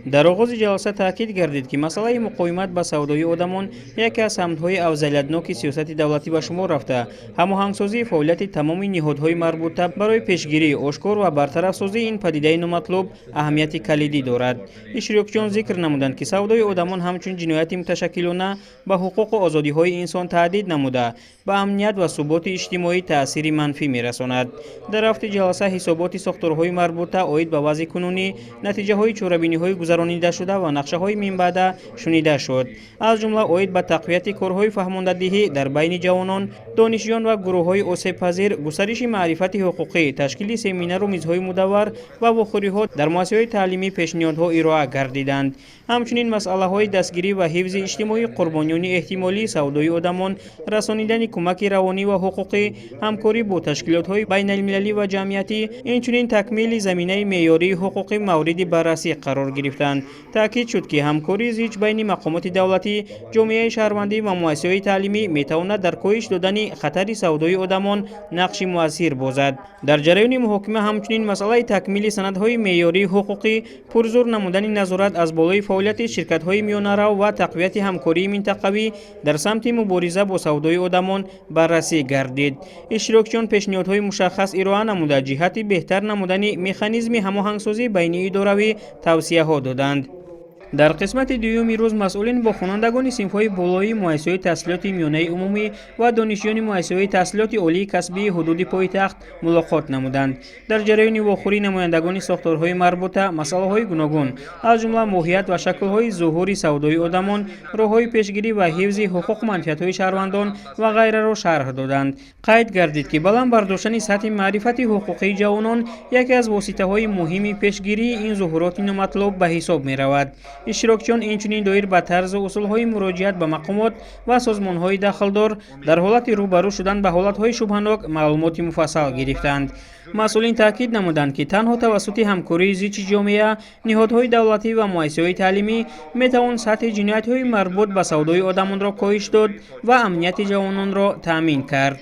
дар оғози ҷаласа таъкид гардид ки масъалаи муқовимат ба савдои одамон яке аз самтҳои авзалиятноки сиёсати давлатӣ ба шумор рафта, ҳамоҳангсозии фаъолияти тамоми ниҳодҳои марбута барои пешгирии ошкор ва бартарафсозии ин падидаи номатлуб аҳамияти калидӣ дорад. Ишрокчиён зикр намуданд ки савдои одамон ҳамчун ҷинояти муташаккилона ба ҳуқуқу озодиҳои инсон таҳдид намуда, ба амният ва суботи иҷтимоӣ таъсири манфӣ мерасонад. дар рафти ҷаласа ҳисоботи сохторҳои марбута оид ба вазъи кунунӣ, натиҷаҳои чорабиниҳои гузаронидаашуда ва нақшаҳои минбаъда шунида шуд, аз ҷумла оид ба тақвияти корҳои фаҳмондадиҳӣ дар байни ҷавонон, донишҷӯён ва гурӯҳҳои осебпазир, густариши маърифати ҳуқуқӣ, ташкили семинару мизҳои мудаввар ва вохӯриҳо дар муассисаҳои таълимӣ пешниҳодҳо ироа гардиданд. ҳамчунин масъалаҳои дастгирӣ ва ҳифзи иҷтимоии қурбониёни эҳтимолии савдои одамон, расонидани кӯмаки равонӣ ва ҳуқуқӣ, ҳамкорӣ бо ташкилотҳои байналмилалӣ ва ҷамъиятӣ, инчунин такмили заминаи меъёрии ҳуқуқӣ мавриди баррасӣ қарор гирифтанд. таъкид шуд ки ҳамкории зич байни мақомоти давлатӣ, ҷомеаи шаҳрвандӣ ва муассисаҳои таълимӣ метавонад дар коҳиш додани хатари савдои одамон нақши муассир бозад. дар ҷараёни муҳокима ҳамчунин масъалаи такмили санадҳои меъёрии ҳуқуқӣ, пурзур намудани назорат аз болои фаъолияти ширкатҳои миёнарав ва тақвияти ҳамкории минтақавӣ дар самти мубориза бо савдои одамон баррасӣ гардид. иштирокчиён пешниҳодҳои мушаххас ироа намуда ҷиҳати беҳтар намудани механизми ҳамоҳангсозӣ байни идоравӣ тавсияҳо доданд. дар қисмати дуюми рӯз масъулин бо хонандагони синфҳои болоии муассисаҳои таҳсилоти миёнаи умумӣ ва донишҷӯёни муассисаҳои таҳсилоти олии касбии ҳудуди пойтахт мулоқот намуданд. дар ҷараёни вохӯрӣ намояндагони сохторҳои марбута масъалаҳои гуногун, аз ҷумла моҳият ва шаклҳои зуҳури савдои одамон, роҳҳои пешгирӣ ва ҳифзи ҳуқуқу манфиатҳои шаҳрвандон ва ғайраро шарҳ доданд. қайд гардид ки баланд бардоштани сатҳи маърифати ҳуқуқии ҷавонон яке аз воситаҳои муҳими пешгирии ин зуҳуроти номатлуб ба ҳисоб меравад. иштирокчиён инчунин доир ба тарзу усулҳои муроҷиат ба мақомот ва созмонҳои дахлдор дар ҳолати рӯбарӯ шудан ба ҳолатҳои шубҳанок маълумоти муфассал гирифтанд. масъулин таъкид намуданд ки танҳо тавассути ҳамкории зичи ҷомеа, ниҳодҳои давлатӣ ва муассисаҳои таълимӣ метавон сатҳи ҷиноятҳои марбут ба савдои одамонро коҳиш дод ва амнияти ҷавононро таъмин кард.